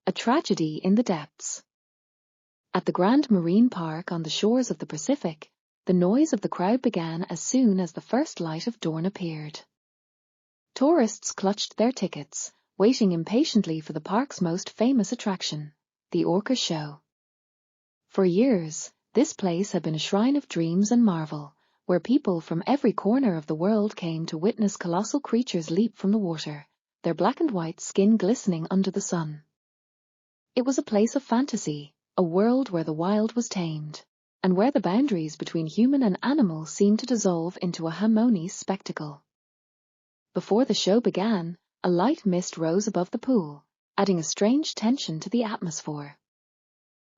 A tragedy in the depths. At the Grand Marine Park on the shores of the Pacific, the noise of the crowd began as soon as the first light of dawn appeared. Tourists clutched their tickets, waiting impatiently for the park's most famous attraction, the orca show. For years, this place had been a shrine of dreams and marvel, where people from every corner of the world came to witness colossal creatures leap from the water, their black and white skin glistening under the sun. It was a place of fantasy, a world where the wild was tamed, and where the boundaries between human and animal seemed to dissolve into a harmonious spectacle. Before the show began, a light mist rose above the pool, adding a strange tension to the atmosphere.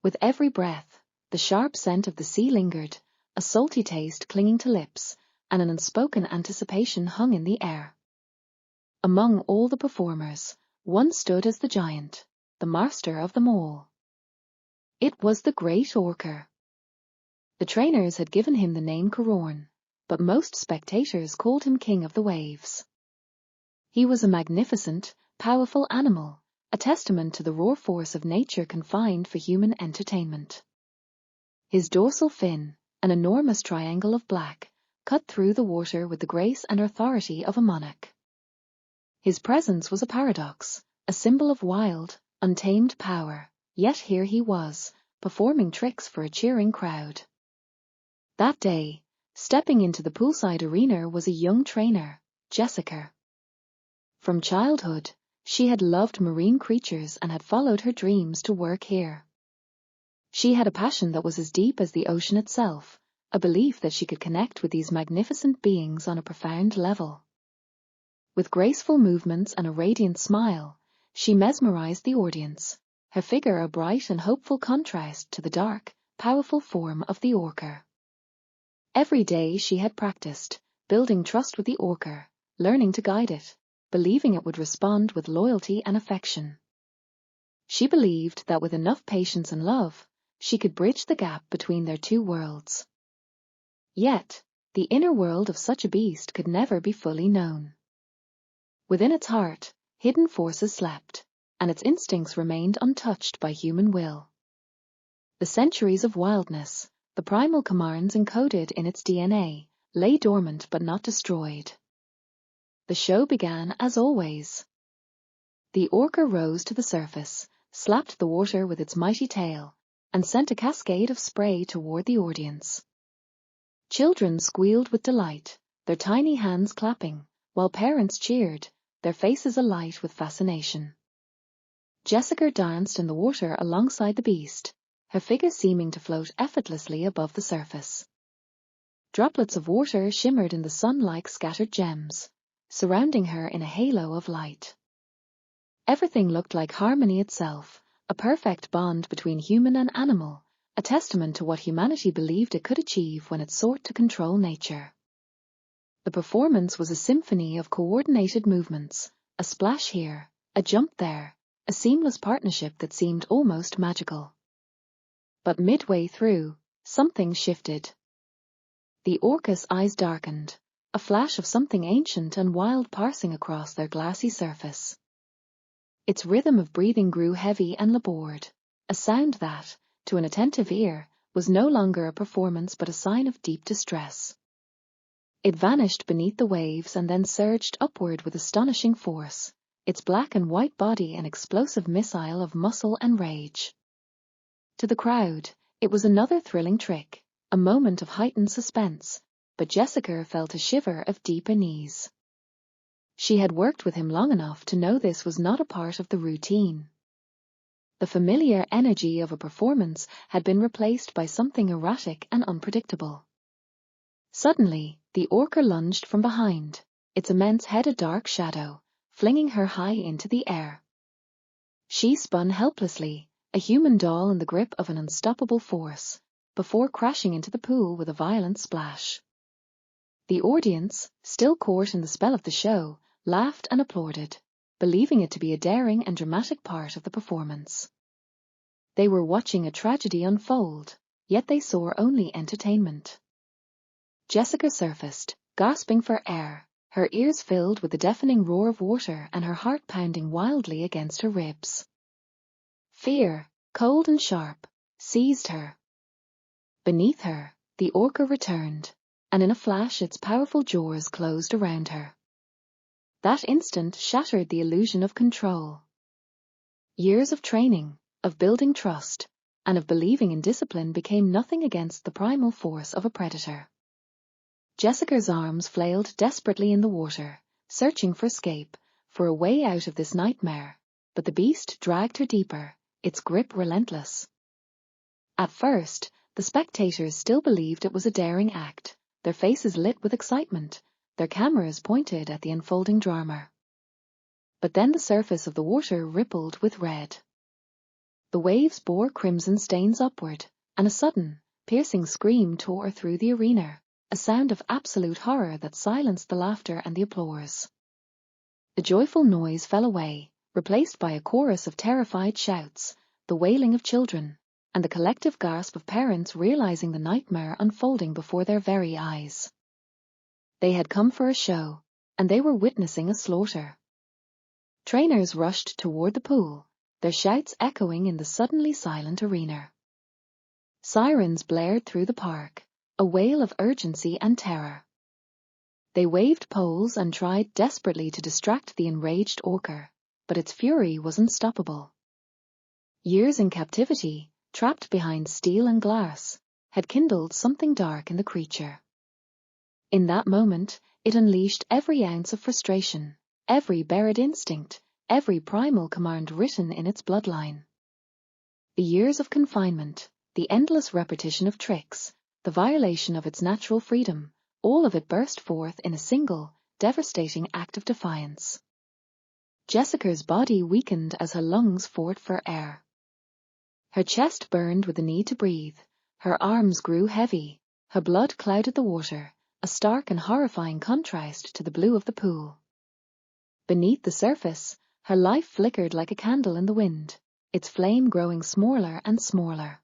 With every breath, the sharp scent of the sea lingered, a salty taste clinging to lips, and an unspoken anticipation hung in the air. Among all the performers, one stood as the giant, the master of them all. It was the great orca. The trainers had given him the name Cororn, but most spectators called him King of the Waves. He was a magnificent, powerful animal, a testament to the raw force of nature confined for human entertainment. His dorsal fin, an enormous triangle of black, cut through the water with the grace and authority of a monarch. His presence was a paradox, a symbol of wild, untamed power, yet here he was, performing tricks for a cheering crowd. That day, stepping into the poolside arena was a young trainer, Jessica. From childhood, she had loved marine creatures and had followed her dreams to work here. She had a passion that was as deep as the ocean itself, a belief that she could connect with these magnificent beings on a profound level. With graceful movements and a radiant smile, she mesmerized the audience, her figure a bright and hopeful contrast to the dark, powerful form of the orca. Every day she had practiced, building trust with the orca, learning to guide it, believing it would respond with loyalty and affection. She believed that with enough patience and love, she could bridge the gap between their two worlds. Yet, the inner world of such a beast could never be fully known. Within its heart, hidden forces slept, and its instincts remained untouched by human will. The centuries of wildness, the primal commands encoded in its DNA, lay dormant but not destroyed. The show began as always. The orca rose to the surface, slapped the water with its mighty tail, and sent a cascade of spray toward the audience. Children squealed with delight, their tiny hands clapping, while parents cheered, their faces alight with fascination. Jessica danced in the water alongside the beast, her figure seeming to float effortlessly above the surface. Droplets of water shimmered in the sun like scattered gems, surrounding her in a halo of light. Everything looked like harmony itself, a perfect bond between human and animal, a testament to what humanity believed it could achieve when it sought to control nature. The performance was a symphony of coordinated movements, a splash here, a jump there, a seamless partnership that seemed almost magical. But midway through, something shifted. The orca's eyes darkened, a flash of something ancient and wild passing across their glassy surface. Its rhythm of breathing grew heavy and labored, a sound that, to an attentive ear, was no longer a performance but a sign of deep distress. It vanished beneath the waves and then surged upward with astonishing force, its black and white body an explosive missile of muscle and rage. To the crowd, it was another thrilling trick, a moment of heightened suspense, but Jessica felt a shiver of deep unease. She had worked with him long enough to know this was not a part of the routine. The familiar energy of a performance had been replaced by something erratic and unpredictable. Suddenly, the orca lunged from behind, its immense head a dark shadow, flinging her high into the air. She spun helplessly, a human doll in the grip of an unstoppable force, before crashing into the pool with a violent splash. The audience, still caught in the spell of the show, laughed and applauded, believing it to be a daring and dramatic part of the performance. They were watching a tragedy unfold, yet they saw only entertainment. Jessica surfaced, gasping for air, her ears filled with the deafening roar of water and her heart pounding wildly against her ribs. Fear, cold and sharp, seized her. Beneath her, the orca returned, and in a flash its powerful jaws closed around her. That instant shattered the illusion of control. Years of training, of building trust, and of believing in discipline became nothing against the primal force of a predator. Jessica's arms flailed desperately in the water, searching for escape, for a way out of this nightmare, but the beast dragged her deeper, its grip relentless. At first, the spectators still believed it was a daring act, their faces lit with excitement, their cameras pointed at the unfolding drama. But then the surface of the water rippled with red. The waves bore crimson stains upward, and a sudden, piercing scream tore through the arena, a sound of absolute horror that silenced the laughter and the applause. The joyful noise fell away, replaced by a chorus of terrified shouts, the wailing of children, and the collective gasp of parents realizing the nightmare unfolding before their very eyes. They had come for a show, and they were witnessing a slaughter. Trainers rushed toward the pool, their shouts echoing in the suddenly silent arena. Sirens blared through the park, a wail of urgency and terror. They waved poles and tried desperately to distract the enraged orca, but its fury was unstoppable. Years in captivity, trapped behind steel and glass, had kindled something dark in the creature. In that moment, it unleashed every ounce of frustration, every buried instinct, every primal command written in its bloodline. The years of confinement, the endless repetition of tricks, the violation of its natural freedom, all of it burst forth in a single, devastating act of defiance. Jessica's body weakened as her lungs fought for air. Her chest burned with the need to breathe, her arms grew heavy, her blood clouded the water, a stark and horrifying contrast to the blue of the pool. Beneath the surface, her life flickered like a candle in the wind, its flame growing smaller and smaller.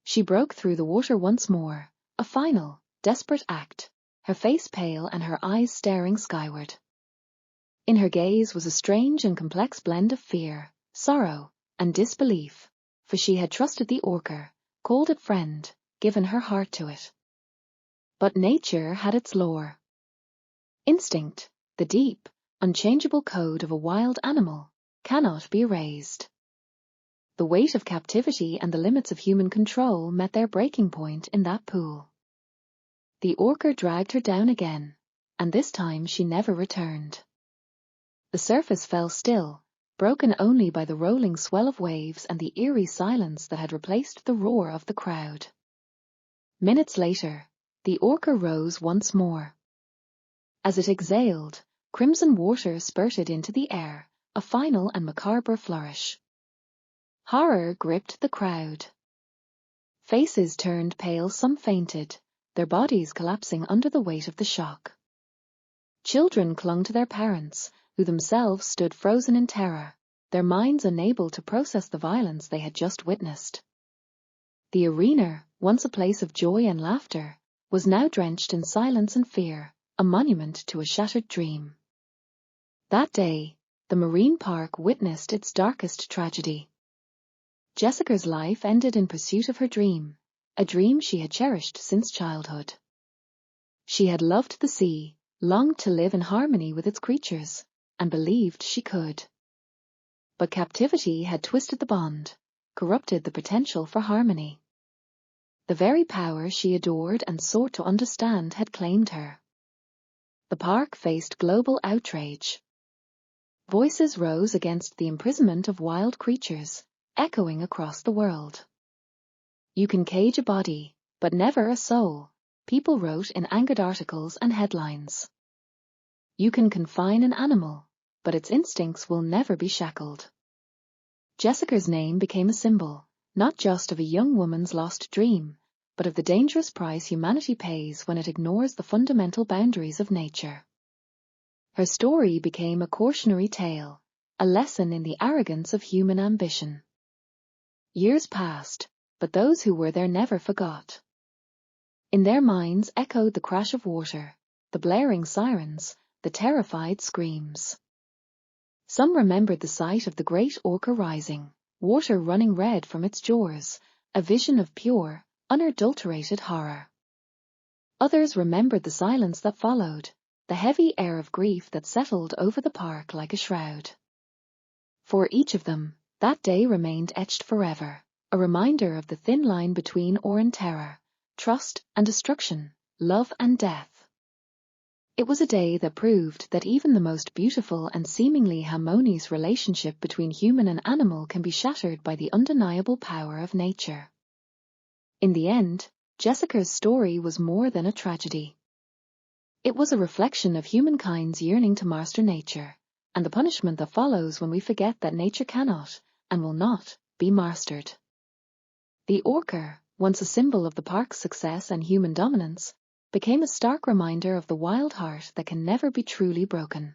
She broke through the water once more, a final, desperate act, her face pale and her eyes staring skyward. In her gaze was a strange and complex blend of fear, sorrow, and disbelief, for she had trusted the orca, called it friend, given her heart to it. But nature had its lore. Instinct, the deep, unchangeable code of a wild animal, cannot be erased. The weight of captivity and the limits of human control met their breaking point in that pool. The orca dragged her down again, and this time she never returned. The surface fell still, broken only by the rolling swell of waves and the eerie silence that had replaced the roar of the crowd. Minutes later, the orca rose once more. As it exhaled, crimson water spurted into the air, a final and macabre flourish. Horror gripped the crowd. Faces turned pale, some fainted, their bodies collapsing under the weight of the shock. Children clung to their parents, who themselves stood frozen in terror, their minds unable to process the violence they had just witnessed. The arena, once a place of joy and laughter, was now drenched in silence and fear, a monument to a shattered dream. That day, the marine park witnessed its darkest tragedy. Jessica's life ended in pursuit of her dream, a dream she had cherished since childhood. She had loved the sea, longed to live in harmony with its creatures, and believed she could. But captivity had twisted the bond, corrupted the potential for harmony. The very power she adored and sought to understand had claimed her. The park faced global outrage. Voices rose against the imprisonment of wild creatures, echoing across the world. You can cage a body, but never a soul, people wrote in angered articles and headlines. You can confine an animal, but its instincts will never be shackled. Jessica's name became a symbol, not just of a young woman's lost dream, but of the dangerous price humanity pays when it ignores the fundamental boundaries of nature. Her story became a cautionary tale, a lesson in the arrogance of human ambition. Years passed, but those who were there never forgot. In their minds echoed the crash of water, the blaring sirens, the terrified screams. Some remembered the sight of the great orca rising, water running red from its jaws, a vision of pure, unadulterated horror. Others remembered the silence that followed, the heavy air of grief that settled over the park like a shroud. For each of them, that day remained etched forever, a reminder of the thin line between awe and terror, trust and destruction, love and death. It was a day that proved that even the most beautiful and seemingly harmonious relationship between human and animal can be shattered by the undeniable power of nature. In the end, Jessica's story was more than a tragedy. It was a reflection of humankind's yearning to master nature, and the punishment that follows when we forget that nature cannot, and will not, be mastered. The orca, once a symbol of the park's success and human dominance, became a stark reminder of the wild heart that can never be truly broken.